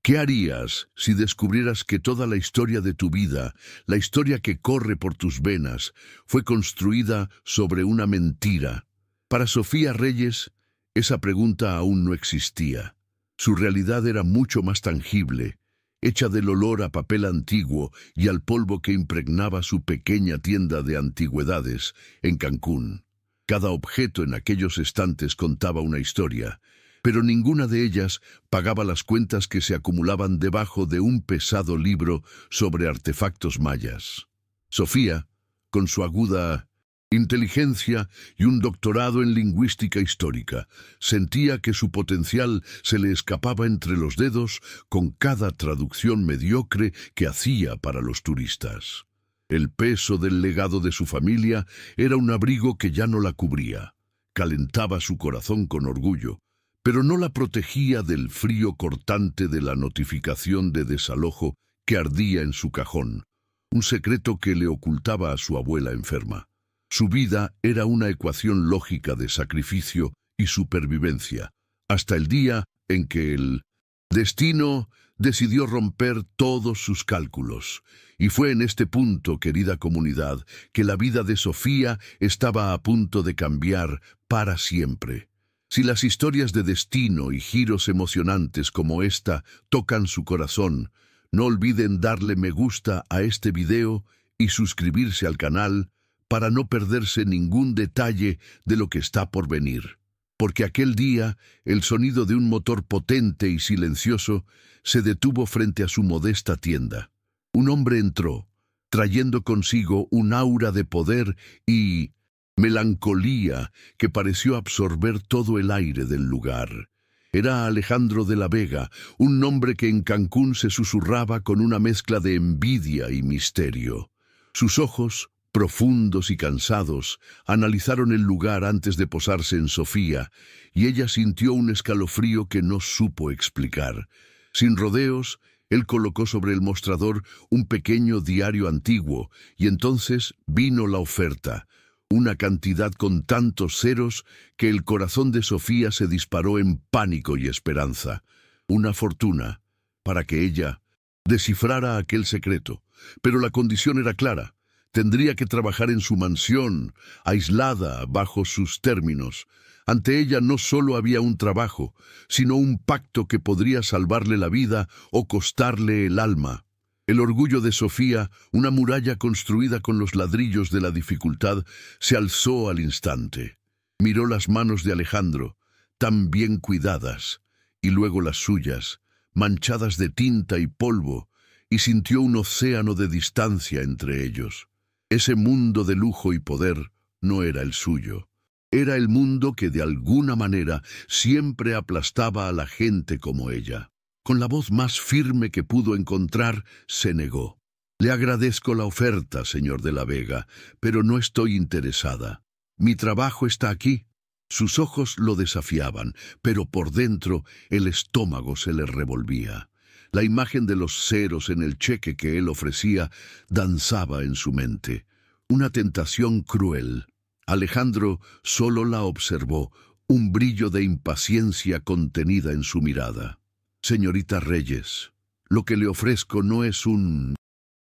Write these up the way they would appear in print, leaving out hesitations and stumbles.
¿Qué harías si descubrieras que toda la historia de tu vida, la historia que corre por tus venas, fue construida sobre una mentira? Para Sofía Reyes, esa pregunta aún no existía. Su realidad era mucho más tangible, hecha del olor a papel antiguo y al polvo que impregnaba su pequeña tienda de antigüedades en Cancún. Cada objeto en aquellos estantes contaba una historia, pero ninguna de ellas pagaba las cuentas que se acumulaban debajo de un pesado libro sobre artefactos mayas. Sofía, con su aguda inteligencia y un doctorado en lingüística histórica, sentía que su potencial se le escapaba entre los dedos con cada traducción mediocre que hacía para los turistas. El peso del legado de su familia era un abrigo que ya no la cubría. Calentaba su corazón con orgullo, pero no la protegía del frío cortante de la notificación de desalojo que ardía en su cajón, un secreto que le ocultaba a su abuela enferma. Su vida era una ecuación lógica de sacrificio y supervivencia, hasta el día en que el destino decidió romper todos sus cálculos. Y fue en este punto, querida comunidad, que la vida de Sofía estaba a punto de cambiar para siempre. Si las historias de destino y giros emocionantes como esta tocan su corazón, no olviden darle me gusta a este video y suscribirse al canal para no perderse ningún detalle de lo que está por venir. Porque aquel día, el sonido de un motor potente y silencioso se detuvo frente a su modesta tienda. Un hombre entró, trayendo consigo un aura de poder y melancolía que pareció absorber todo el aire del lugar. Era Alejandro de la Vega, un nombre que en Cancún se susurraba con una mezcla de envidia y misterio. Sus ojos, profundos y cansados, analizaron el lugar antes de posarse en Sofía, y ella sintió un escalofrío que no supo explicar. Sin rodeos, él colocó sobre el mostrador un pequeño diario antiguo, y entonces vino la oferta, una cantidad con tantos ceros que el corazón de Sofía se disparó en pánico y esperanza. Una fortuna, para que ella descifrara aquel secreto, pero la condición era clara. Tendría que trabajar en su mansión, aislada bajo sus términos. Ante ella no solo había un trabajo, sino un pacto que podría salvarle la vida o costarle el alma. El orgullo de Sofía, una muralla construida con los ladrillos de la dificultad, se alzó al instante. Miró las manos de Alejandro, tan bien cuidadas, y luego las suyas, manchadas de tinta y polvo, y sintió un océano de distancia entre ellos. Ese mundo de lujo y poder no era el suyo. Era el mundo que de alguna manera siempre aplastaba a la gente como ella. Con la voz más firme que pudo encontrar, se negó. Le agradezco la oferta, señor de la Vega, pero no estoy interesada. Mi trabajo está aquí. Sus ojos lo desafiaban, pero por dentro el estómago se le revolvía. La imagen de los ceros en el cheque que él ofrecía danzaba en su mente. Una tentación cruel. Alejandro solo la observó, un brillo de impaciencia contenida en su mirada. Señorita Reyes, lo que le ofrezco no es un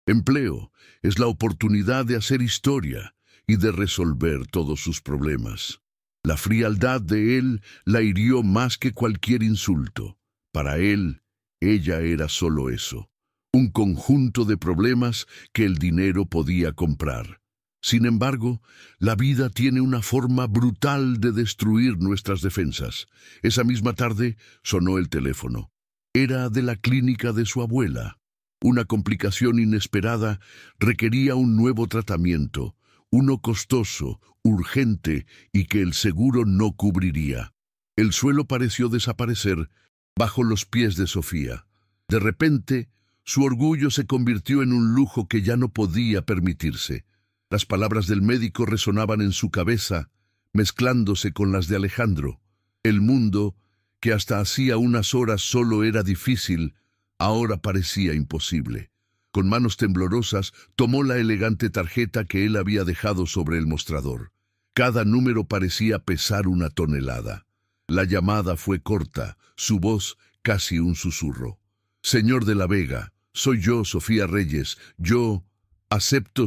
empleo, es la oportunidad de hacer historia y de resolver todos sus problemas. La frialdad de él la hirió más que cualquier insulto. Para él, ella era solo eso, un conjunto de problemas que el dinero podía comprar. Sin embargo, la vida tiene una forma brutal de destruir nuestras defensas. Esa misma tarde sonó el teléfono. Era de la clínica de su abuela. Una complicación inesperada requería un nuevo tratamiento, uno costoso, urgente y que el seguro no cubriría. El suelo pareció desaparecer bajo los pies de Sofía. De repente, su orgullo se convirtió en un lujo que ya no podía permitirse. Las palabras del médico resonaban en su cabeza, mezclándose con las de Alejandro. El mundo, que hasta hacía unas horas solo era difícil, ahora parecía imposible. Con manos temblorosas, tomó la elegante tarjeta que él había dejado sobre el mostrador. Cada número parecía pesar una tonelada. La llamada fue corta, su voz casi un susurro. Señor de la Vega, soy yo, Sofía Reyes. Yo acepto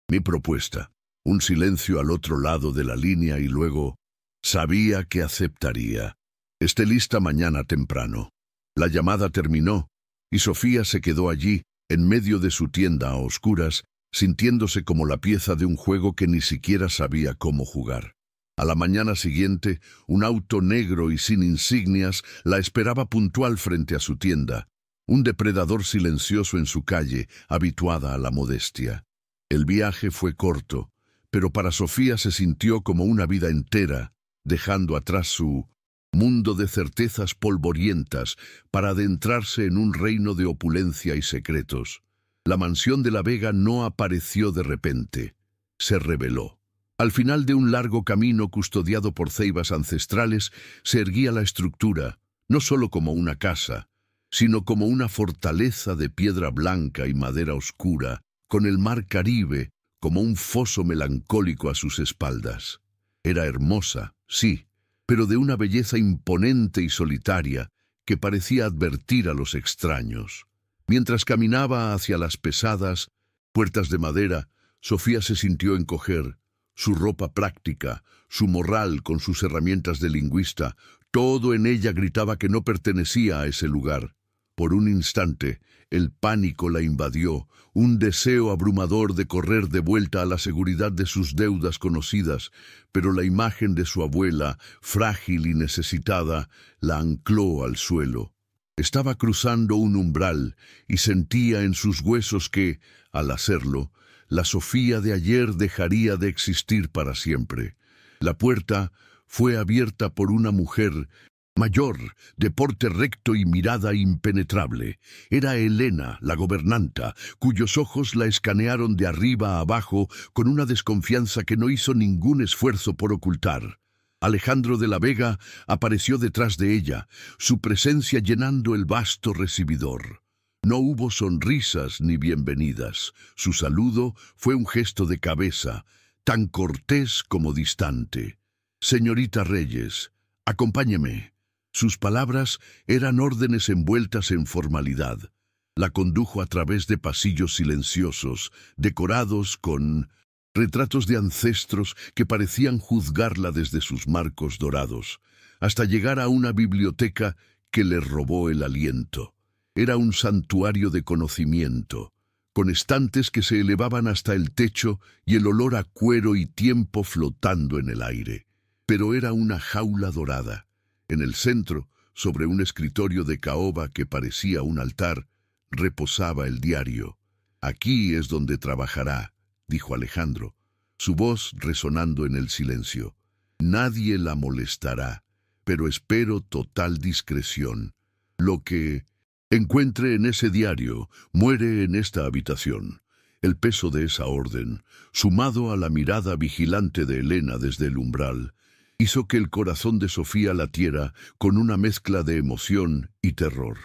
mi propuesta. Un silencio al otro lado de la línea y luego, sabía que aceptaría. Esté lista mañana temprano. La llamada terminó y Sofía se quedó allí, en medio de su tienda a oscuras, sintiéndose como la pieza de un juego que ni siquiera sabía cómo jugar. A la mañana siguiente, un auto negro y sin insignias la esperaba puntual frente a su tienda, un depredador silencioso en su calle, habituada a la modestia. El viaje fue corto, pero para Sofía se sintió como una vida entera, dejando atrás su mundo de certezas polvorientas para adentrarse en un reino de opulencia y secretos. La mansión de la Vega no apareció de repente, se reveló. Al final de un largo camino custodiado por ceibas ancestrales, se erguía la estructura, no solo como una casa, sino como una fortaleza de piedra blanca y madera oscura, con el mar Caribe como un foso melancólico a sus espaldas. Era hermosa, sí, pero de una belleza imponente y solitaria que parecía advertir a los extraños. Mientras caminaba hacia las pesadas puertas de madera, Sofía se sintió encoger. Su ropa práctica, su morral con sus herramientas de lingüista, todo en ella gritaba que no pertenecía a ese lugar. Por un instante, el pánico la invadió, un deseo abrumador de correr de vuelta a la seguridad de sus deudas conocidas, pero la imagen de su abuela, frágil y necesitada, la ancló al suelo. Estaba cruzando un umbral y sentía en sus huesos que, al hacerlo, la Sofía de ayer dejaría de existir para siempre. La puerta fue abierta por una mujer mayor, de porte recto y mirada impenetrable. Era Elena, la gobernanta, cuyos ojos la escanearon de arriba a abajo con una desconfianza que no hizo ningún esfuerzo por ocultar. Alejandro de la Vega apareció detrás de ella, su presencia llenando el vasto recibidor. No hubo sonrisas ni bienvenidas. Su saludo fue un gesto de cabeza, tan cortés como distante. «Señorita Reyes, acompáñeme». Sus palabras eran órdenes envueltas en formalidad. La condujo a través de pasillos silenciosos, decorados con retratos de ancestros que parecían juzgarla desde sus marcos dorados, hasta llegar a una biblioteca que le robó el aliento. Era un santuario de conocimiento, con estantes que se elevaban hasta el techo y el olor a cuero y tiempo flotando en el aire. Pero era una jaula dorada. En el centro, sobre un escritorio de caoba que parecía un altar, reposaba el diario. «Aquí es donde trabajará», dijo Alejandro, su voz resonando en el silencio. «Nadie la molestará, pero espero total discreción. Lo que encuentre en ese diario muere en esta habitación». El peso de esa orden, sumado a la mirada vigilante de Elena desde el umbral, hizo que el corazón de Sofía latiera con una mezcla de emoción y terror.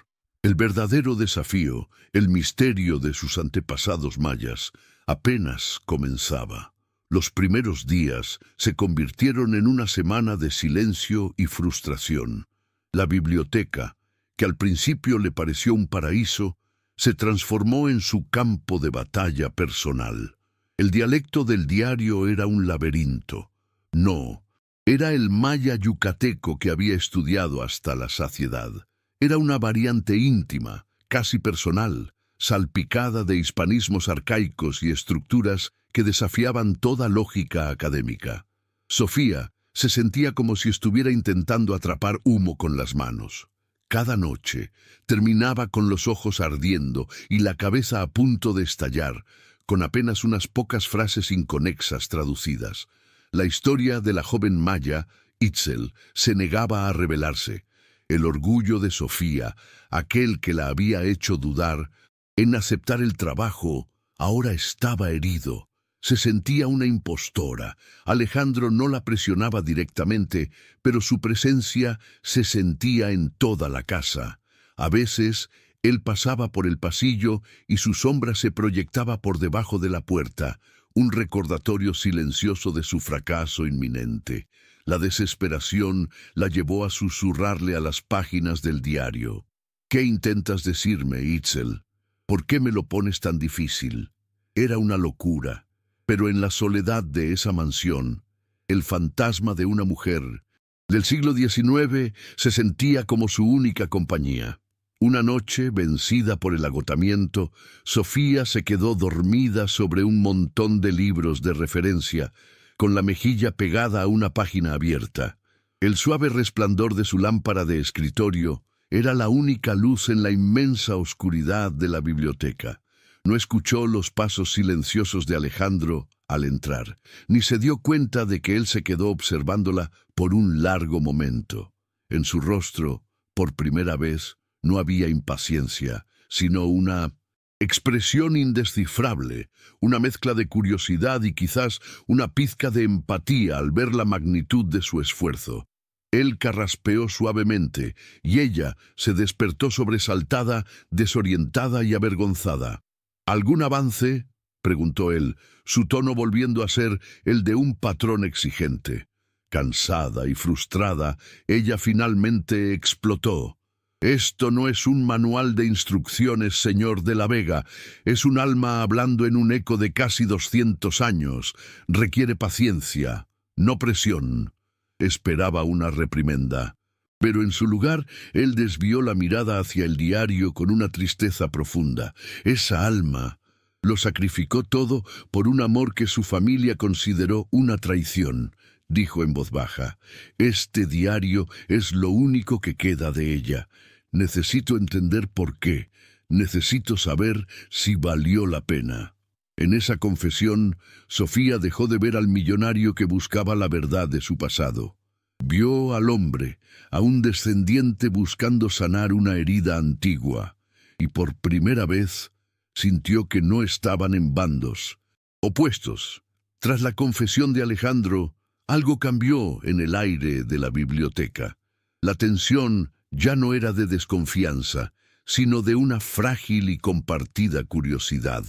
El verdadero desafío, el misterio de sus antepasados mayas, apenas comenzaba. Los primeros días se convirtieron en una semana de silencio y frustración. La biblioteca, que al principio le pareció un paraíso, se transformó en su campo de batalla personal. El dialecto del diario era un laberinto. No, era el maya yucateco que había estudiado hasta la saciedad. Era una variante íntima, casi personal, salpicada de hispanismos arcaicos y estructuras que desafiaban toda lógica académica. Sofía se sentía como si estuviera intentando atrapar humo con las manos. Cada noche terminaba con los ojos ardiendo y la cabeza a punto de estallar, con apenas unas pocas frases inconexas traducidas. La historia de la joven maya, Itzel, se negaba a revelarse. El orgullo de Sofía, aquel que la había hecho dudar en aceptar el trabajo, ahora estaba herido. Se sentía una impostora. Alejandro no la presionaba directamente, pero su presencia se sentía en toda la casa. A veces, él pasaba por el pasillo y su sombra se proyectaba por debajo de la puerta, un recordatorio silencioso de su fracaso inminente. La desesperación la llevó a susurrarle a las páginas del diario: ¿Qué intentas decirme, Itzel? ¿Por qué me lo pones tan difícil? Era una locura, pero en la soledad de esa mansión, el fantasma de una mujer del siglo XIX se sentía como su única compañía. Una noche, vencida por el agotamiento, Sofía se quedó dormida sobre un montón de libros de referencia, con la mejilla pegada a una página abierta. El suave resplandor de su lámpara de escritorio era la única luz en la inmensa oscuridad de la biblioteca. No escuchó los pasos silenciosos de Alejandro al entrar, ni se dio cuenta de que él se quedó observándola por un largo momento. En su rostro, por primera vez, no había impaciencia, sino una expresión indescifrable, una mezcla de curiosidad y quizás una pizca de empatía al ver la magnitud de su esfuerzo. Él carraspeó suavemente y ella se despertó sobresaltada, desorientada y avergonzada. ¿Algún avance?, preguntó él, su tono volviendo a ser el de un patrón exigente. Cansada y frustrada, ella finalmente explotó. «Esto no es un manual de instrucciones, señor de la Vega. Es un alma hablando en un eco de casi 200 años. Requiere paciencia, no presión». Esperaba una reprimenda, pero en su lugar él desvió la mirada hacia el diario con una tristeza profunda. Esa alma lo sacrificó todo por un amor que su familia consideró una traición, dijo en voz baja. Este diario es lo único que queda de ella. Necesito entender por qué. Necesito saber si valió la pena. En esa confesión, Sofía dejó de ver al millonario que buscaba la verdad de su pasado. Vio al hombre, a un descendiente buscando sanar una herida antigua, y por primera vez sintió que no estaban en bandos opuestos. Tras la confesión de Alejandro, algo cambió en el aire de la biblioteca. La tensión ya no era de desconfianza, sino de una frágil y compartida curiosidad.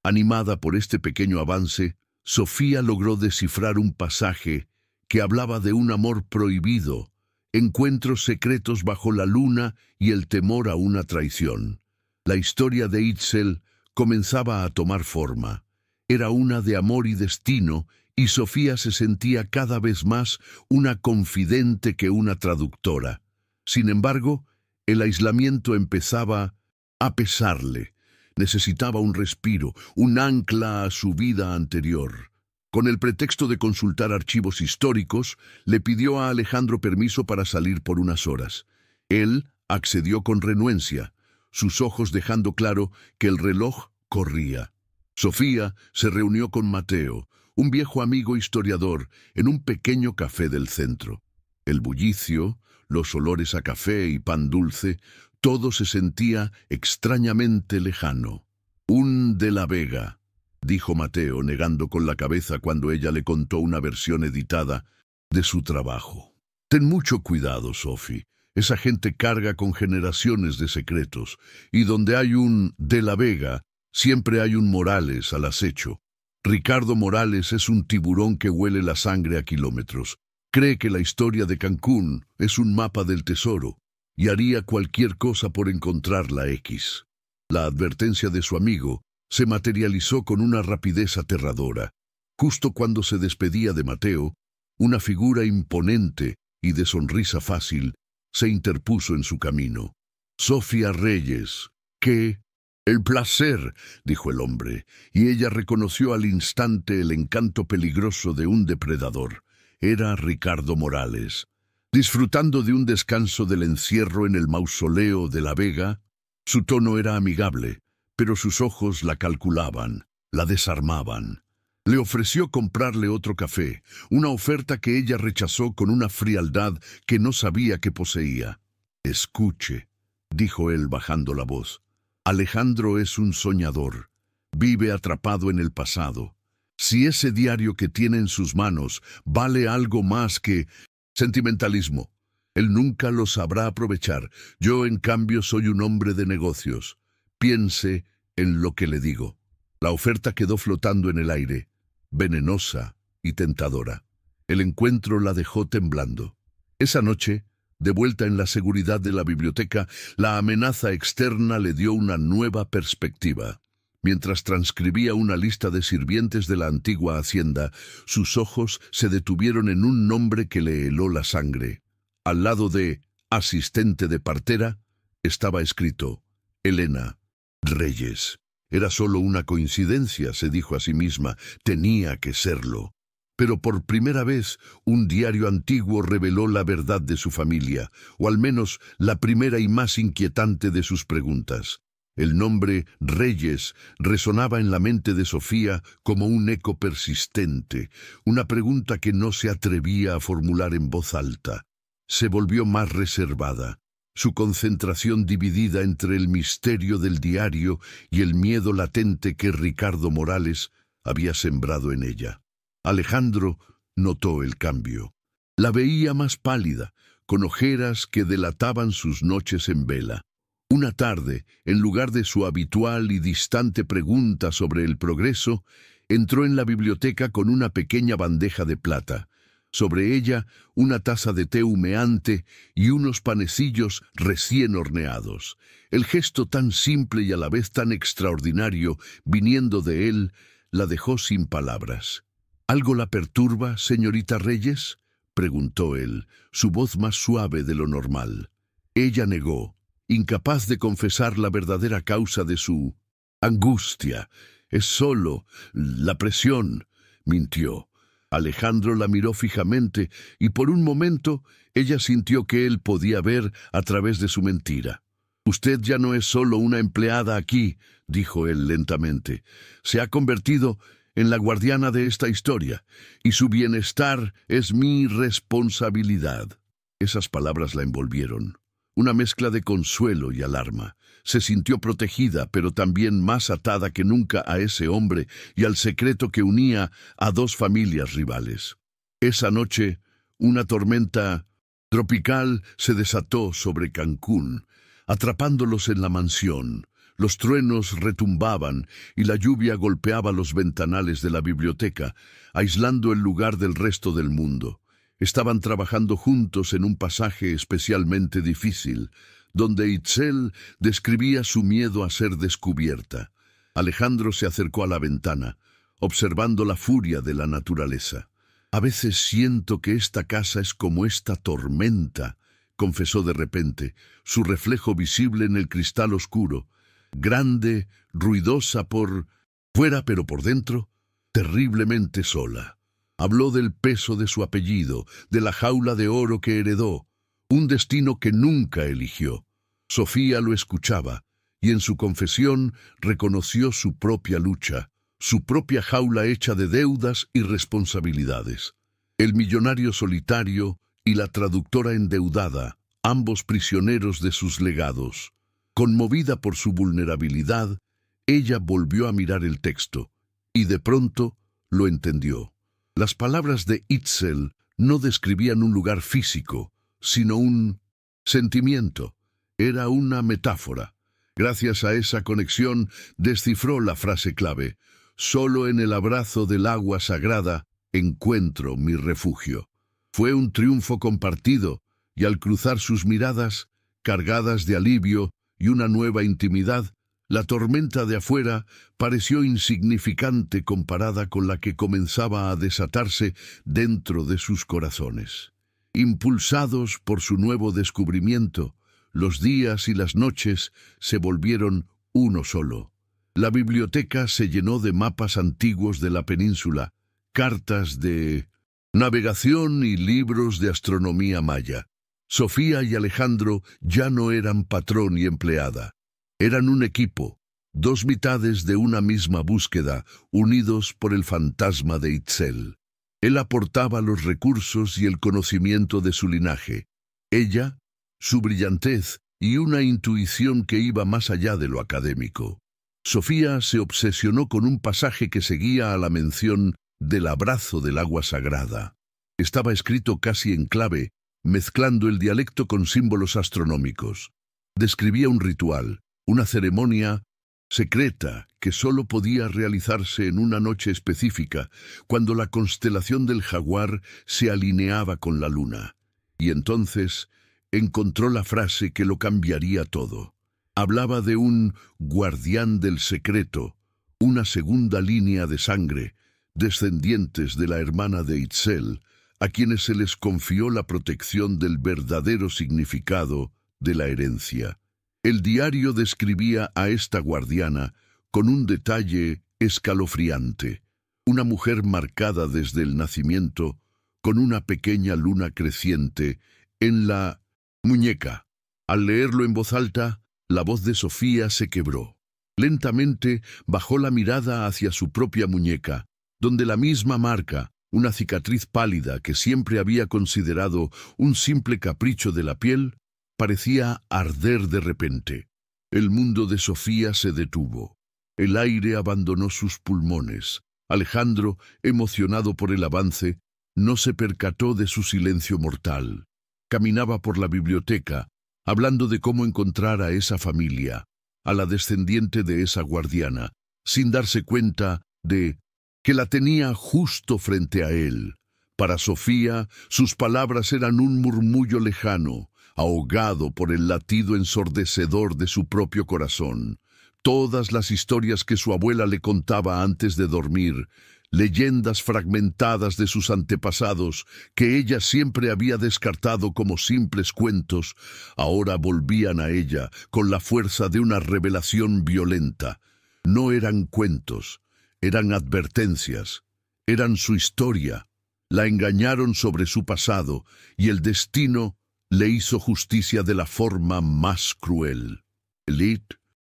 Animada por este pequeño avance, Sofía logró descifrar un pasaje que hablaba de un amor prohibido, encuentros secretos bajo la luna y el temor a una traición. La historia de Itzel comenzaba a tomar forma. Era una de amor y destino, y Sofía se sentía cada vez más una confidente que una traductora. Sin embargo, el aislamiento empezaba a pesarle. Necesitaba un respiro, un ancla a su vida anterior. Con el pretexto de consultar archivos históricos, le pidió a Alejandro permiso para salir por unas horas. Él accedió con renuencia, sus ojos dejando claro que el reloj corría. Sofía se reunió con Mateo, un viejo amigo historiador, en un pequeño café del centro. El bullicio, los olores a café y pan dulce, todo se sentía extrañamente lejano. «Un de la Vega», dijo Mateo, negando con la cabeza cuando ella le contó una versión editada de su trabajo. «Ten mucho cuidado, Sophie. Esa gente carga con generaciones de secretos, y donde hay un de la Vega, siempre hay un Morales al acecho. Ricardo Morales es un tiburón que huele la sangre a kilómetros. Cree que la historia de Cancún es un mapa del tesoro, y haría cualquier cosa por encontrar la X». La advertencia de su amigo se materializó con una rapidez aterradora. Justo cuando se despedía de Mateo, una figura imponente y de sonrisa fácil se interpuso en su camino. «Sofía Reyes, ¿qué?» «El placer», dijo el hombre, y ella reconoció al instante el encanto peligroso de un depredador. Era Ricardo Morales. Disfrutando de un descanso del encierro en el mausoleo de la Vega, su tono era amigable, pero sus ojos la calculaban, la desarmaban. Le ofreció comprarle otro café, una oferta que ella rechazó con una frialdad que no sabía que poseía. «Escuche», dijo él bajando la voz. «Alejandro es un soñador. Vive atrapado en el pasado. Si ese diario que tiene en sus manos vale algo más que sentimentalismo, él nunca lo sabrá aprovechar. Yo, en cambio, soy un hombre de negocios. Piense en lo que le digo». La oferta quedó flotando en el aire, venenosa y tentadora. El encuentro la dejó temblando. Esa noche, De vuelta en la seguridad de la biblioteca, la amenaza externa le dio una nueva perspectiva. Mientras transcribía una lista de sirvientes de la antigua hacienda, sus ojos se detuvieron en un nombre que le heló la sangre. Al lado de asistente de partera estaba escrito Elena Reyes. Era solo una coincidencia, se dijo a sí misma, tenía que serlo. Pero por primera vez, un diario antiguo reveló la verdad de su familia, o al menos la primera y más inquietante de sus preguntas. El nombre Reyes resonaba en la mente de Sofía como un eco persistente, una pregunta que no se atrevía a formular en voz alta. Se volvió más reservada, su concentración dividida entre el misterio del diario y el miedo latente que Ricardo Morales había sembrado en ella. Alejandro notó el cambio. La veía más pálida, con ojeras que delataban sus noches en vela. Una tarde, en lugar de su habitual y distante pregunta sobre el progreso, entró en la biblioteca con una pequeña bandeja de plata. Sobre ella, una taza de té humeante y unos panecillos recién horneados. El gesto tan simple y a la vez tan extraordinario, viniendo de él, la dejó sin palabras. ¿Algo la perturba, señorita Reyes?, preguntó él, su voz más suave de lo normal. Ella negó, incapaz de confesar la verdadera causa de su angustia. «Es solo la presión», mintió. Alejandro la miró fijamente y por un momento ella sintió que él podía ver a través de su mentira. «Usted ya no es solo una empleada aquí», dijo él lentamente. «Se ha convertido en la guardiana de esta historia, y su bienestar es mi responsabilidad». Esas palabras la envolvieron. Una mezcla de consuelo y alarma. Se sintió protegida, pero también más atada que nunca a ese hombre y al secreto que unía a dos familias rivales. Esa noche, una tormenta tropical se desató sobre Cancún, atrapándolos en la mansión. Los truenos retumbaban y la lluvia golpeaba los ventanales de la biblioteca, aislando el lugar del resto del mundo. Estaban trabajando juntos en un pasaje especialmente difícil, donde Itzel describía su miedo a ser descubierta. Alejandro se acercó a la ventana, observando la furia de la naturaleza. «A veces siento que esta casa es como esta tormenta», confesó de repente, su reflejo visible en el cristal oscuro. Grande, ruidosa por fuera, pero por dentro, terriblemente sola. Habló del peso de su apellido, de la jaula de oro que heredó, un destino que nunca eligió. Sofía lo escuchaba, y en su confesión reconoció su propia lucha, su propia jaula hecha de deudas y responsabilidades. El millonario solitario y la traductora endeudada, ambos prisioneros de sus legados. Conmovida por su vulnerabilidad, ella volvió a mirar el texto, y de pronto lo entendió. Las palabras de Itzel no describían un lugar físico, sino un sentimiento. Era una metáfora. Gracias a esa conexión descifró la frase clave: «Solo en el abrazo del agua sagrada encuentro mi refugio». Fue un triunfo compartido, y al cruzar sus miradas, cargadas de alivio y una nueva intimidad, la tormenta de afuera pareció insignificante comparada con la que comenzaba a desatarse dentro de sus corazones. Impulsados por su nuevo descubrimiento, los días y las noches se volvieron uno solo. La biblioteca se llenó de mapas antiguos de la península, cartas de navegación y libros de astronomía maya. Sofía y Alejandro ya no eran patrón y empleada. Eran un equipo, dos mitades de una misma búsqueda, unidos por el fantasma de Itzel. Él aportaba los recursos y el conocimiento de su linaje. Ella, su brillantez y una intuición que iba más allá de lo académico. Sofía se obsesionó con un pasaje que seguía a la mención del abrazo del agua sagrada. Estaba escrito casi en clave, mezclando el dialecto con símbolos astronómicos. Describía un ritual, una ceremonia secreta que solo podía realizarse en una noche específica, cuando la constelación del Jaguar se alineaba con la luna. Y entonces encontró la frase que lo cambiaría todo. Hablaba de un guardián del secreto, una segunda línea de sangre, descendientes de la hermana de Itzel, a quienes se les confió la protección del verdadero significado de la herencia. El diario describía a esta guardiana con un detalle escalofriante. Una mujer marcada desde el nacimiento, con una pequeña luna creciente en la muñeca. Al leerlo en voz alta, la voz de Sofía se quebró. Lentamente bajó la mirada hacia su propia muñeca, donde la misma marca, una cicatriz pálida que siempre había considerado un simple capricho de la piel, parecía arder de repente. El mundo de Sofía se detuvo. El aire abandonó sus pulmones. Alejandro, emocionado por el avance, no se percató de su silencio mortal. Caminaba por la biblioteca, hablando de cómo encontrar a esa familia, a la descendiente de esa guardiana, sin darse cuenta de que la tenía justo frente a él. Para Sofía, sus palabras eran un murmullo lejano, ahogado por el latido ensordecedor de su propio corazón. Todas las historias que su abuela le contaba antes de dormir, leyendas fragmentadas de sus antepasados que ella siempre había descartado como simples cuentos, ahora volvían a ella con la fuerza de una revelación violenta. No eran cuentos, eran advertencias, eran su historia. La engañaron sobre su pasado y el destino le hizo justicia de la forma más cruel. Elid,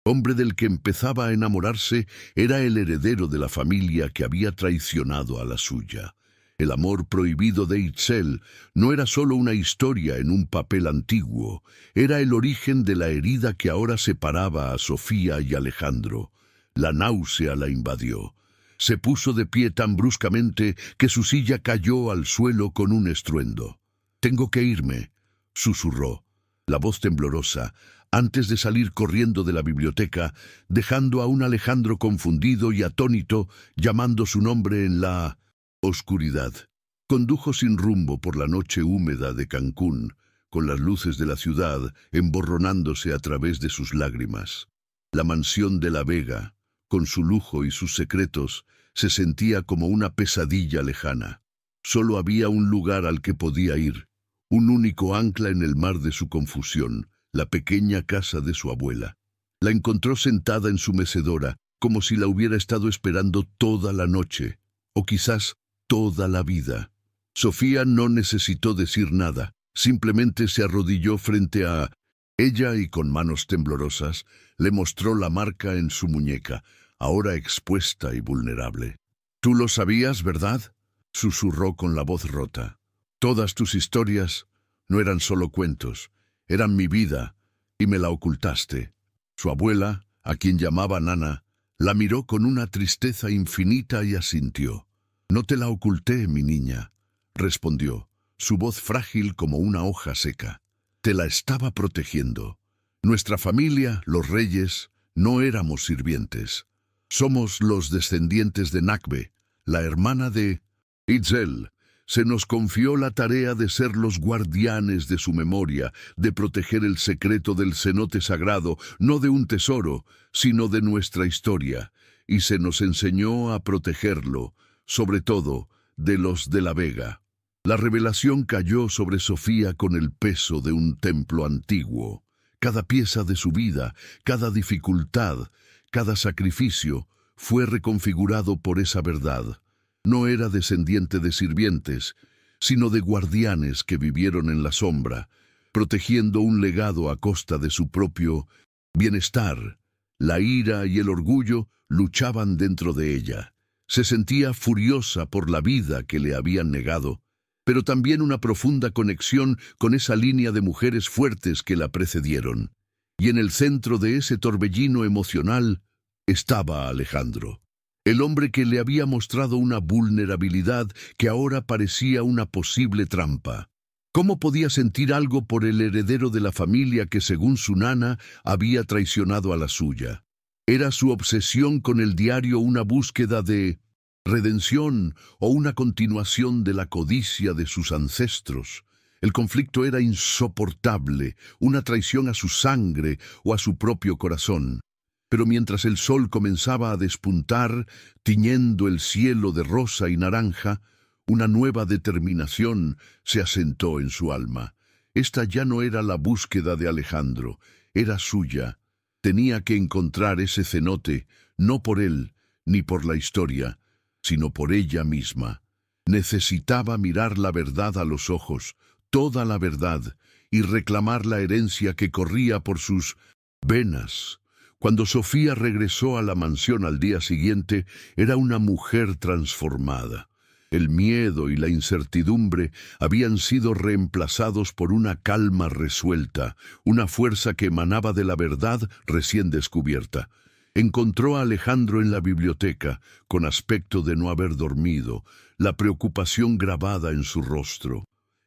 hombre del que empezaba a enamorarse, era el heredero de la familia que había traicionado a la suya. El amor prohibido de Itzel no era solo una historia en un papel antiguo, era el origen de la herida que ahora separaba a Sofía y Alejandro. La náusea la invadió. Se puso de pie tan bruscamente que su silla cayó al suelo con un estruendo. «Tengo que irme», susurró, la voz temblorosa, antes de salir corriendo de la biblioteca, dejando a un Alejandro confundido y atónito, llamando su nombre en la oscuridad. Condujo sin rumbo por la noche húmeda de Cancún, con las luces de la ciudad emborronándose a través de sus lágrimas. La mansión de la Vega, con su lujo y sus secretos, se sentía como una pesadilla lejana. Solo había un lugar al que podía ir, un único ancla en el mar de su confusión, la pequeña casa de su abuela. La encontró sentada en su mecedora, como si la hubiera estado esperando toda la noche, o quizás toda la vida. Sofía no necesitó decir nada, simplemente se arrodilló frente a ella y con manos temblorosas le mostró la marca en su muñeca, ahora expuesta y vulnerable. «Tú lo sabías, ¿verdad?», susurró con la voz rota. «Todas tus historias no eran solo cuentos, eran mi vida, y me la ocultaste». Su abuela, a quien llamaba Nana, la miró con una tristeza infinita y asintió. «No te la oculté, mi niña», respondió, su voz frágil como una hoja seca. «Te la estaba protegiendo. Nuestra familia, los reyes, no éramos sirvientes. Somos los descendientes de Nakbe, la hermana de Itzel. Se nos confió la tarea de ser los guardianes de su memoria, de proteger el secreto del cenote sagrado, no de un tesoro, sino de nuestra historia, y se nos enseñó a protegerlo, sobre todo, de los de la Vega». La revelación cayó sobre Sofía con el peso de un templo antiguo. Cada pieza de su vida, cada dificultad, cada sacrificio, fue reconfigurado por esa verdad. No era descendiente de sirvientes, sino de guardianes que vivieron en la sombra, protegiendo un legado a costa de su propio bienestar. La ira y el orgullo luchaban dentro de ella. Se sentía furiosa por la vida que le habían negado, pero también una profunda conexión con esa línea de mujeres fuertes que la precedieron. Y en el centro de ese torbellino emocional estaba Alejandro, el hombre que le había mostrado una vulnerabilidad que ahora parecía una posible trampa. ¿Cómo podía sentir algo por el heredero de la familia que, según su nana, había traicionado a la suya? ¿Era su obsesión con el diario una búsqueda de redención o una continuación de la codicia de sus ancestros? El conflicto era insoportable, una traición a su sangre o a su propio corazón. Pero mientras el sol comenzaba a despuntar, tiñendo el cielo de rosa y naranja, una nueva determinación se asentó en su alma. Esta ya no era la búsqueda de Alejandro, era suya. Tenía que encontrar ese cenote, no por él, ni por la historia, sino por ella misma. Necesitaba mirar la verdad a los ojos, toda la verdad, y reclamar la herencia que corría por sus venas. Cuando Sofía regresó a la mansión al día siguiente, era una mujer transformada. El miedo y la incertidumbre habían sido reemplazados por una calma resuelta, una fuerza que emanaba de la verdad recién descubierta. Encontró a Alejandro en la biblioteca, con aspecto de no haber dormido, la preocupación grabada en su rostro.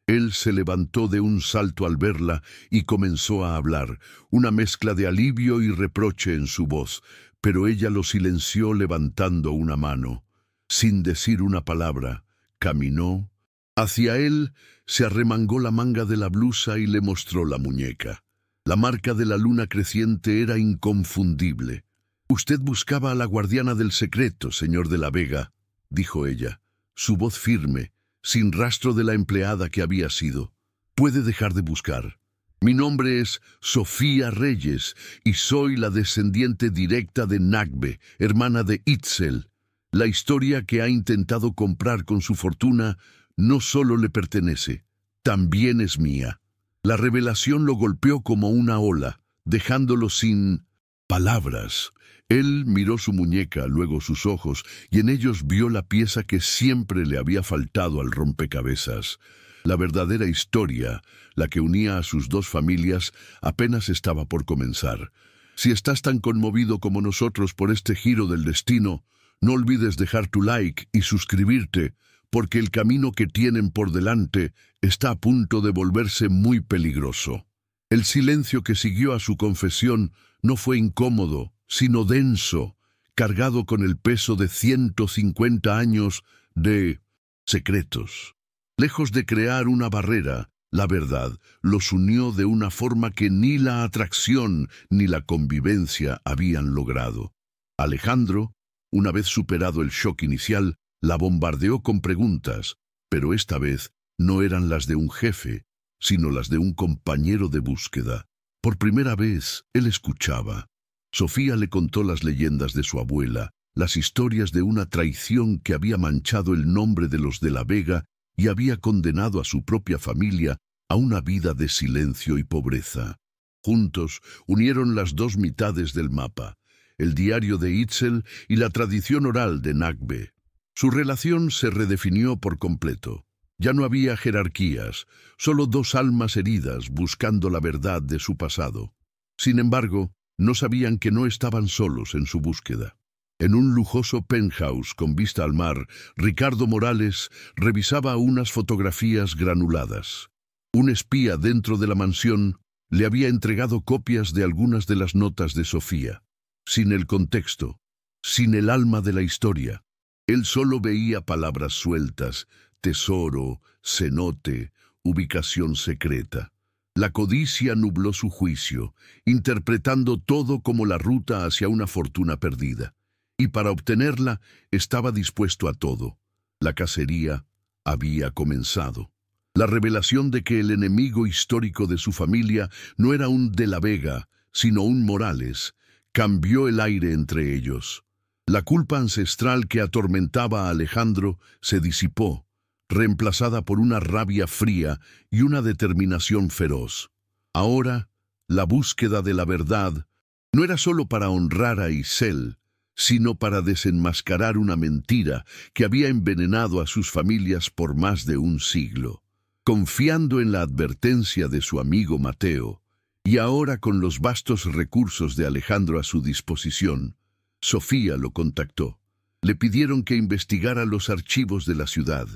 Él se levantó de un salto al verla y comenzó a hablar, una mezcla de alivio y reproche en su voz, pero ella lo silenció levantando una mano. Sin decir una palabra, caminó hacia él, se arremangó la manga de la blusa y le mostró la muñeca. La marca de la luna creciente era inconfundible. «Usted buscaba a la guardiana del secreto, señor de la Vega», dijo ella, su voz firme, sin rastro de la empleada que había sido. «Puede dejar de buscar. Mi nombre es Sofía Reyes y soy la descendiente directa de Nagbe, hermana de Itzel. La historia que ha intentado comprar con su fortuna no solo le pertenece, también es mía». La revelación lo golpeó como una ola, dejándolo sin palabras. Él miró su muñeca, luego sus ojos, y en ellos vio la pieza que siempre le había faltado al rompecabezas. La verdadera historia, la que unía a sus dos familias, apenas estaba por comenzar. Si estás tan conmovido como nosotros por este giro del destino, no olvides dejar tu like y suscribirte, porque el camino que tienen por delante está a punto de volverse muy peligroso. El silencio que siguió a su confesión no fue incómodo, sino denso, cargado con el peso de 150 años de secretos. Lejos de crear una barrera, la verdad los unió de una forma que ni la atracción ni la convivencia habían logrado. Alejandro, una vez superado el shock inicial, la bombardeó con preguntas, pero esta vez no eran las de un jefe, sino las de un compañero de búsqueda. Por primera vez, él escuchaba. Sofía le contó las leyendas de su abuela, las historias de una traición que había manchado el nombre de los de la Vega y había condenado a su propia familia a una vida de silencio y pobreza. Juntos unieron las dos mitades del mapa, el diario de Itzel y la tradición oral de Nagbe. Su relación se redefinió por completo. Ya no había jerarquías, solo dos almas heridas buscando la verdad de su pasado. Sin embargo, no sabían que no estaban solos en su búsqueda. En un lujoso penthouse con vista al mar, Ricardo Morales revisaba unas fotografías granuladas. Un espía dentro de la mansión le había entregado copias de algunas de las notas de Sofía. Sin el contexto, sin el alma de la historia, él solo veía palabras sueltas: tesoro, cenote, ubicación secreta. La codicia nubló su juicio, interpretando todo como la ruta hacia una fortuna perdida. Y para obtenerla estaba dispuesto a todo. La cacería había comenzado. La revelación de que el enemigo histórico de su familia no era un de la Vega, sino un Morales, cambió el aire entre ellos. La culpa ancestral que atormentaba a Alejandro se disipó, reemplazada por una rabia fría y una determinación feroz. Ahora, la búsqueda de la verdad no era solo para honrar a Itzel, sino para desenmascarar una mentira que había envenenado a sus familias por más de un siglo. Confiando en la advertencia de su amigo Mateo, y ahora con los vastos recursos de Alejandro a su disposición, Sofía lo contactó. Le pidieron que investigara los archivos de la ciudad,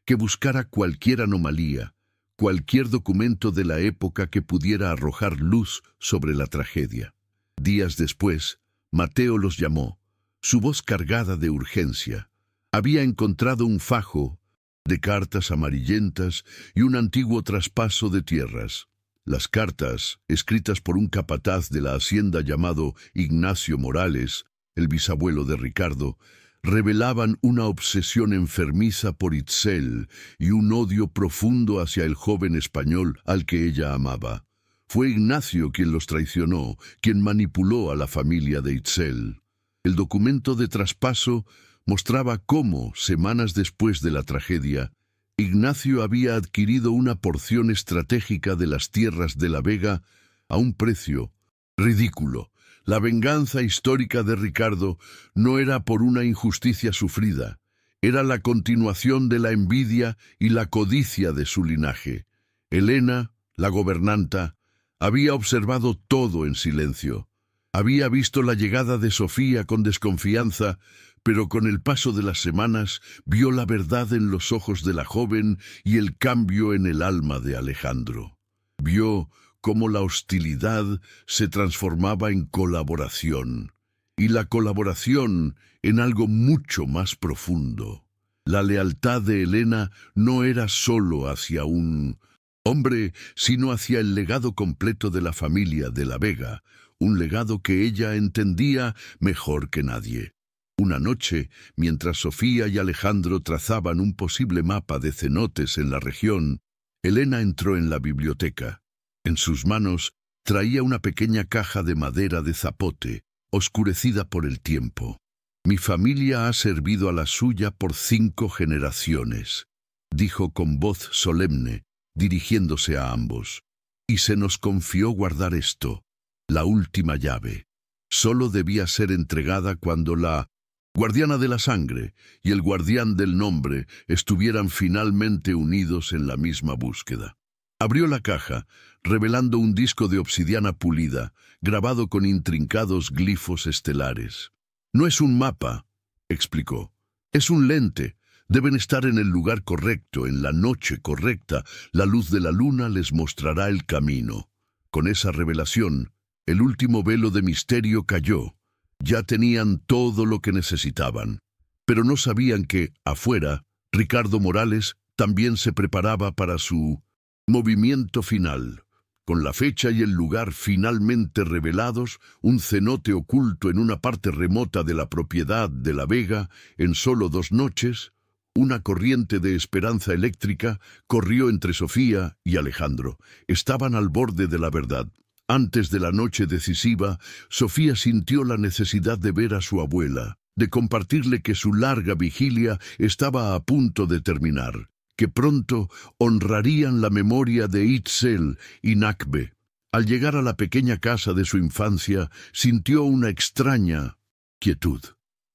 que buscara cualquier anomalía, cualquier documento de la época que pudiera arrojar luz sobre la tragedia. Días después, Mateo los llamó, su voz cargada de urgencia. Había encontrado un fajo de cartas amarillentas y un antiguo traspaso de tierras. Las cartas, escritas por un capataz de la hacienda llamado Ignacio Morales, el bisabuelo de Ricardo, revelaban una obsesión enfermiza por Itzel y un odio profundo hacia el joven español al que ella amaba. Fue Ignacio quien los traicionó, quien manipuló a la familia de Itzel. El documento de traspaso mostraba cómo, semanas después de la tragedia, Ignacio había adquirido una porción estratégica de las tierras de la Vega a un precio ridículo. La venganza histórica de Ricardo no era por una injusticia sufrida, era la continuación de la envidia y la codicia de su linaje. Elena, la gobernanta, había observado todo en silencio. Había visto la llegada de Sofía con desconfianza, pero con el paso de las semanas vio la verdad en los ojos de la joven y el cambio en el alma de Alejandro. Vio cómo la hostilidad se transformaba en colaboración, y la colaboración en algo mucho más profundo. La lealtad de Elena no era solo hacia un hombre, sino hacia el legado completo de la familia de la Vega, un legado que ella entendía mejor que nadie. Una noche, mientras Sofía y Alejandro trazaban un posible mapa de cenotes en la región, Elena entró en la biblioteca. En sus manos traía una pequeña caja de madera de zapote, oscurecida por el tiempo. «Mi familia ha servido a la suya por 5 generaciones», dijo con voz solemne, dirigiéndose a ambos. «Y se nos confió guardar esto, la última llave. Solo debía ser entregada cuando la guardiana de la sangre y el guardián del nombre estuvieran finalmente unidos en la misma búsqueda». Abrió la caja, revelando un disco de obsidiana pulida, grabado con intrincados glifos estelares. «No es un mapa», explicó. «Es un lente. Deben estar en el lugar correcto, en la noche correcta. La luz de la luna les mostrará el camino». Con esa revelación, el último velo de misterio cayó. Ya tenían todo lo que necesitaban. Pero no sabían que, afuera, Ricardo Morales también se preparaba para su movimiento final. Con la fecha y el lugar finalmente revelados, un cenote oculto en una parte remota de la propiedad de la Vega, en solo 2 noches, una corriente de esperanza eléctrica corrió entre Sofía y Alejandro. Estaban al borde de la verdad. Antes de la noche decisiva, Sofía sintió la necesidad de ver a su abuela, de compartirle que su larga vigilia estaba a punto de terminar, que pronto honrarían la memoria de Itzel y Nakbe. Al llegar a la pequeña casa de su infancia, sintió una extraña quietud.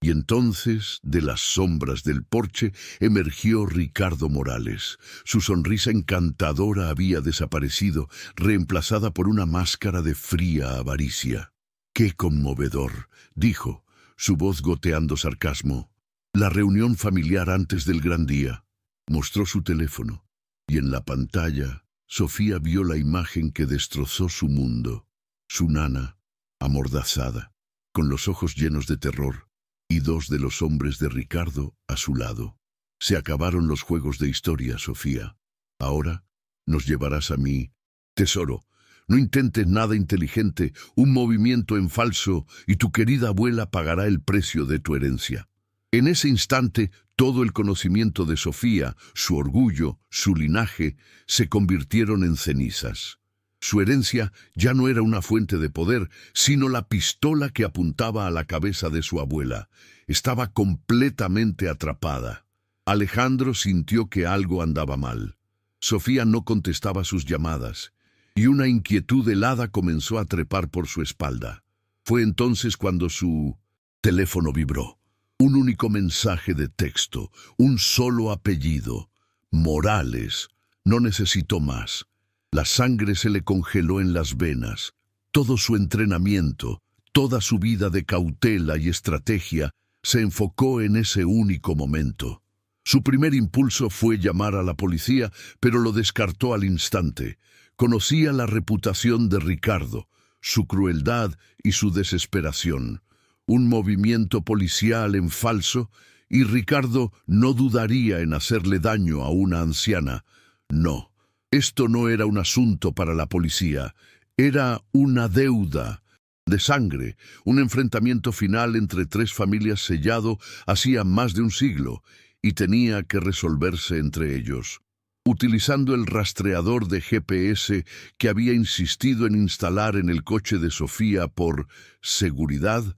Y entonces, de las sombras del porche, emergió Ricardo Morales. Su sonrisa encantadora había desaparecido, reemplazada por una máscara de fría avaricia. «¡Qué conmovedor!», dijo, su voz goteando sarcasmo. «La reunión familiar antes del gran día». Mostró su teléfono, y en la pantalla, Sofía vio la imagen que destrozó su mundo. Su nana, amordazada, con los ojos llenos de terror, y 2 de los hombres de Ricardo a su lado. «Se acabaron los juegos de historia, Sofía. Ahora nos llevarás a mí. Tesoro, no intentes nada inteligente, un movimiento en falso, y tu querida abuela pagará el precio de tu herencia». En ese instante, todo el conocimiento de Sofía, su orgullo, su linaje, se convirtieron en cenizas. Su herencia ya no era una fuente de poder, sino la pistola que apuntaba a la cabeza de su abuela. Estaba completamente atrapada. Alejandro sintió que algo andaba mal. Sofía no contestaba sus llamadas, y una inquietud helada comenzó a trepar por su espalda. Fue entonces cuando su teléfono vibró. Un único mensaje de texto, un solo apellido. Morales. No necesitó más. La sangre se le congeló en las venas. Todo su entrenamiento, toda su vida de cautela y estrategia, se enfocó en ese único momento. Su primer impulso fue llamar a la policía, pero lo descartó al instante. Conocía la reputación de Ricardo, su crueldad y su desesperación. Un movimiento policial en falso y Ricardo no dudaría en hacerle daño a una anciana. No, esto no era un asunto para la policía, era una deuda de sangre, un enfrentamiento final entre tres familias sellado hacía más de un siglo, y tenía que resolverse entre ellos. Utilizando el rastreador de GPS que había insistido en instalar en el coche de Sofía por seguridad,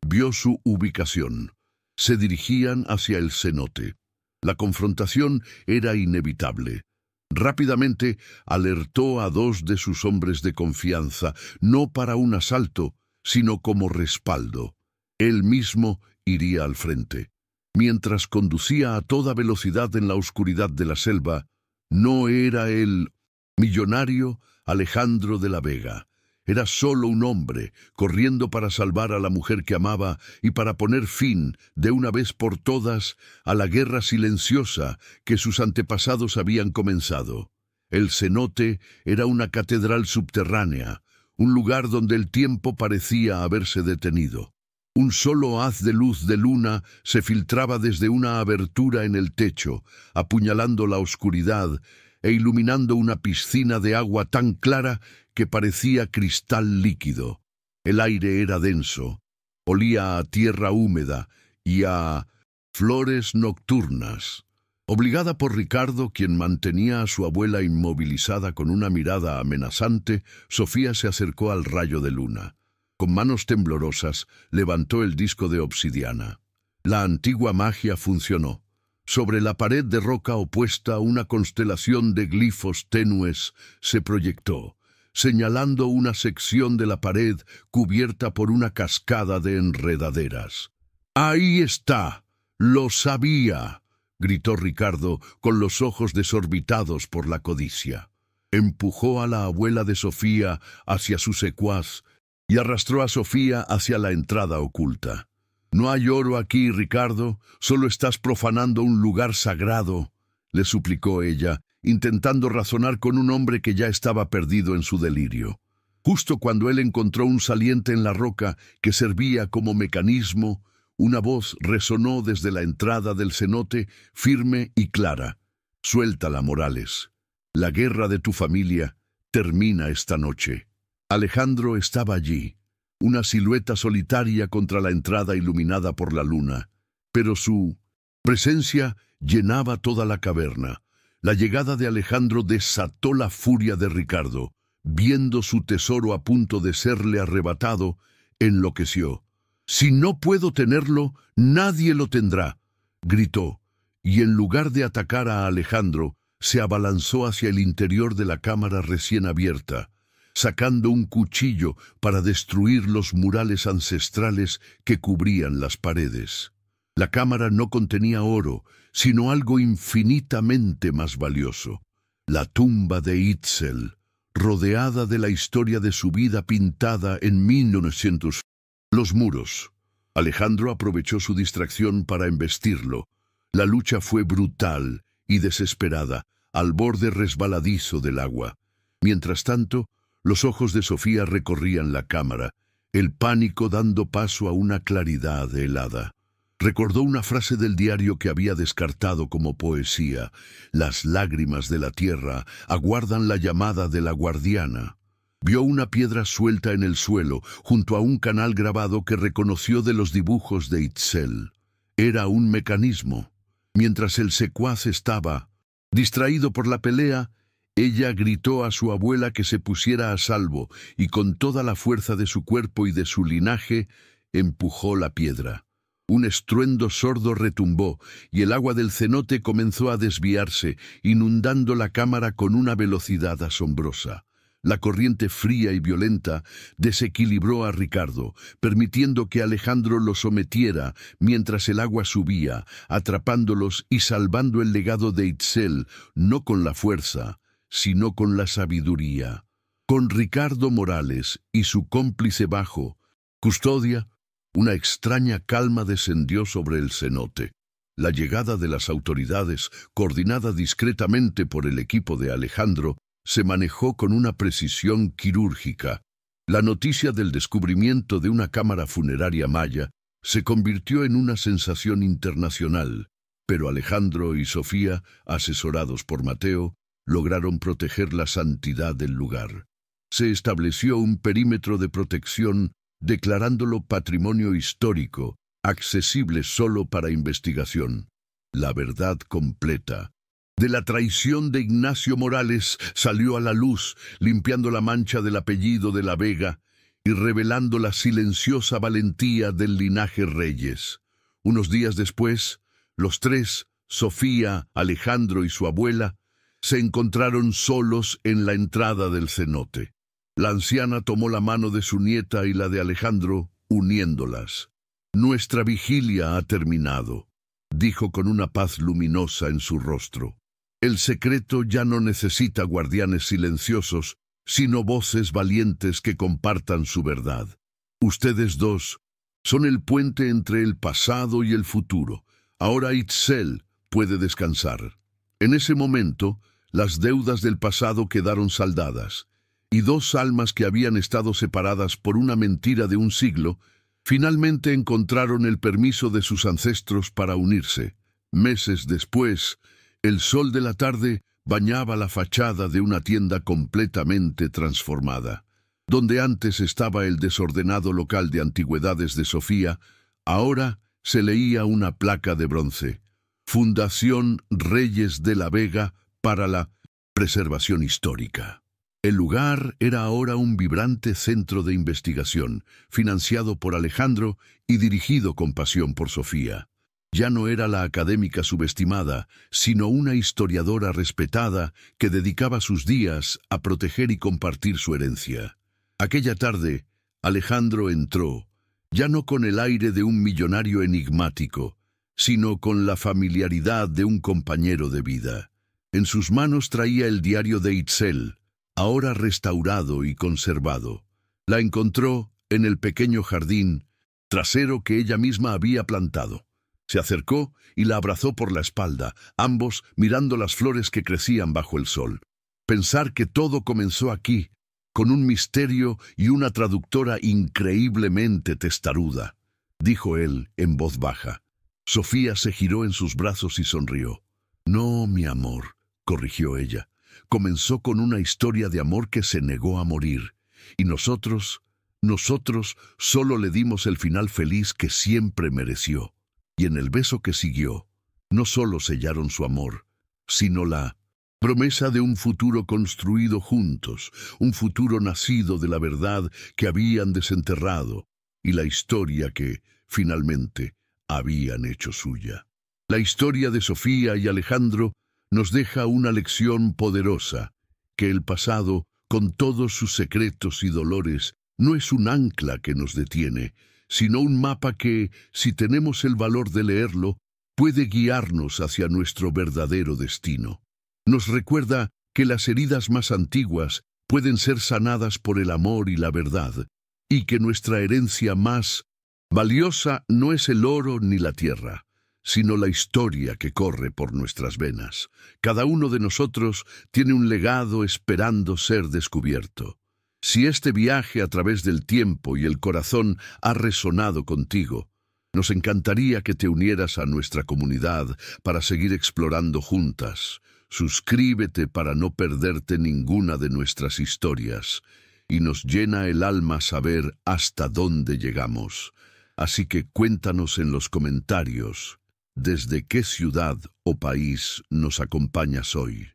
vio su ubicación. Se dirigían hacia el cenote. La confrontación era inevitable. Rápidamente alertó a dos de sus hombres de confianza, no para un asalto, sino como respaldo. Él mismo iría al frente. Mientras conducía a toda velocidad en la oscuridad de la selva, no era el millonario Alejandro de la Vega. Era solo un hombre, corriendo para salvar a la mujer que amaba y para poner fin, de una vez por todas, a la guerra silenciosa que sus antepasados habían comenzado. El cenote era una catedral subterránea, un lugar donde el tiempo parecía haberse detenido. Un solo haz de luz de luna se filtraba desde una abertura en el techo, apuñalando la oscuridad e iluminando una piscina de agua tan clara que parecía cristal líquido. El aire era denso, olía a tierra húmeda y a flores nocturnas. Obligada por Ricardo, quien mantenía a su abuela inmovilizada con una mirada amenazante, Sofía se acercó al rayo de luna. Con manos temblorosas, levantó el disco de obsidiana. La antigua magia funcionó. Sobre la pared de roca opuesta, una constelación de glifos tenues se proyectó, señalando una sección de la pared cubierta por una cascada de enredaderas. «¡Ahí está! ¡Lo sabía!», gritó Ricardo, con los ojos desorbitados por la codicia. Empujó a la abuela de Sofía hacia su secuaz y arrastró a Sofía hacia la entrada oculta. «No hay oro aquí, Ricardo, solo estás profanando un lugar sagrado», le suplicó ella, intentando razonar con un hombre que ya estaba perdido en su delirio. Justo cuando él encontró un saliente en la roca que servía como mecanismo, una voz resonó desde la entrada del cenote, firme y clara. «Suéltala, Morales. La guerra de tu familia termina esta noche». Alejandro estaba allí, una silueta solitaria contra la entrada iluminada por la luna, pero su presencia llenaba toda la caverna. La llegada de Alejandro desató la furia de Ricardo. Viendo su tesoro a punto de serle arrebatado, enloqueció. «Si no puedo tenerlo, nadie lo tendrá», gritó, y en lugar de atacar a Alejandro, se abalanzó hacia el interior de la cámara recién abierta, sacando un cuchillo para destruir los murales ancestrales que cubrían las paredes. La cámara no contenía oro, sino algo infinitamente más valioso: la tumba de Itzel, rodeada de la historia de su vida pintada en 1900. Los muros. Alejandro aprovechó su distracción para embestirlo. La lucha fue brutal y desesperada, al borde resbaladizo del agua. Mientras tanto, los ojos de Sofía recorrían la cámara, el pánico dando paso a una claridad helada. Recordó una frase del diario que había descartado como poesía: «Las lágrimas de la tierra aguardan la llamada de la guardiana». Vio una piedra suelta en el suelo, junto a un canal grabado que reconoció de los dibujos de Itzel. Era un mecanismo. Mientras el secuaz estaba distraído por la pelea, ella gritó a su abuela que se pusiera a salvo y con toda la fuerza de su cuerpo y de su linaje empujó la piedra. Un estruendo sordo retumbó y el agua del cenote comenzó a desviarse, inundando la cámara con una velocidad asombrosa. La corriente fría y violenta desequilibró a Ricardo, permitiendo que Alejandro lo sometiera mientras el agua subía, atrapándolos y salvando el legado de Itzel, no con la fuerza, sino con la sabiduría. Con Ricardo Morales y su cómplice bajo custodia, una extraña calma descendió sobre el cenote. La llegada de las autoridades, coordinada discretamente por el equipo de Alejandro, se manejó con una precisión quirúrgica. La noticia del descubrimiento de una cámara funeraria maya Se convirtió en una sensación internacional, pero Alejandro y Sofía, asesorados por Mateo, lograron proteger la santidad del lugar. Se estableció un perímetro de protección declarándolo patrimonio histórico, accesible solo para investigación. La verdad completa de la traición de Ignacio Morales salió a la luz, limpiando la mancha del apellido de la Vega y revelando la silenciosa valentía del linaje Reyes. Unos días después, los tres, Sofía, Alejandro y su abuela, se encontraron solos en la entrada del cenote. La anciana tomó la mano de su nieta y la de Alejandro, uniéndolas. «Nuestra vigilia ha terminado», dijo con una paz luminosa en su rostro. «El secreto ya no necesita guardianes silenciosos, sino voces valientes que compartan su verdad. Ustedes dos son el puente entre el pasado y el futuro. Ahora Itzel puede descansar». En ese momento, las deudas del pasado quedaron saldadas, y dos almas que habían estado separadas por una mentira de un siglo, finalmente encontraron el permiso de sus ancestros para unirse. Meses después, el sol de la tarde bañaba la fachada de una tienda completamente transformada. Donde antes estaba el desordenado local de antigüedades de Sofía, ahora se leía una placa de bronce: Fundación Reyes de la Vega para la Preservación Histórica. El lugar era ahora un vibrante centro de investigación, financiado por Alejandro y dirigido con pasión por Sofía. Ya no era la académica subestimada, sino una historiadora respetada que dedicaba sus días a proteger y compartir su herencia. Aquella tarde, Alejandro entró, ya no con el aire de un millonario enigmático, sino con la familiaridad de un compañero de vida. En sus manos traía el diario de Itzel, ahora restaurado y conservado. La encontró en el pequeño jardín trasero que ella misma había plantado. Se acercó y la abrazó por la espalda, ambos mirando las flores que crecían bajo el sol. Pensar que todo comenzó aquí, con un misterio y una traductora increíblemente testaruda, dijo él en voz baja. Sofía se giró en sus brazos y sonrió. «No, mi amor», corrigió ella. «Comenzó con una historia de amor que se negó a morir, y nosotros solo le dimos el final feliz que siempre mereció». Y en el beso que siguió, no solo sellaron su amor, sino la promesa de un futuro construido juntos, un futuro nacido de la verdad que habían desenterrado y la historia que, finalmente, habían hecho suya. La historia de Sofía y Alejandro nos deja una lección poderosa, que el pasado, con todos sus secretos y dolores, no es un ancla que nos detiene, sino un mapa que, si tenemos el valor de leerlo, puede guiarnos hacia nuestro verdadero destino. Nos recuerda que las heridas más antiguas pueden ser sanadas por el amor y la verdad, y que nuestra herencia más valiosa no es el oro ni la tierra, sino la historia que corre por nuestras venas. Cada uno de nosotros tiene un legado esperando ser descubierto. Si este viaje a través del tiempo y el corazón ha resonado contigo, nos encantaría que te unieras a nuestra comunidad para seguir explorando juntas. Suscríbete para no perderte ninguna de nuestras historias, y nos llena el alma saber hasta dónde llegamos. Así que cuéntanos en los comentarios desde qué ciudad o país nos acompañas hoy.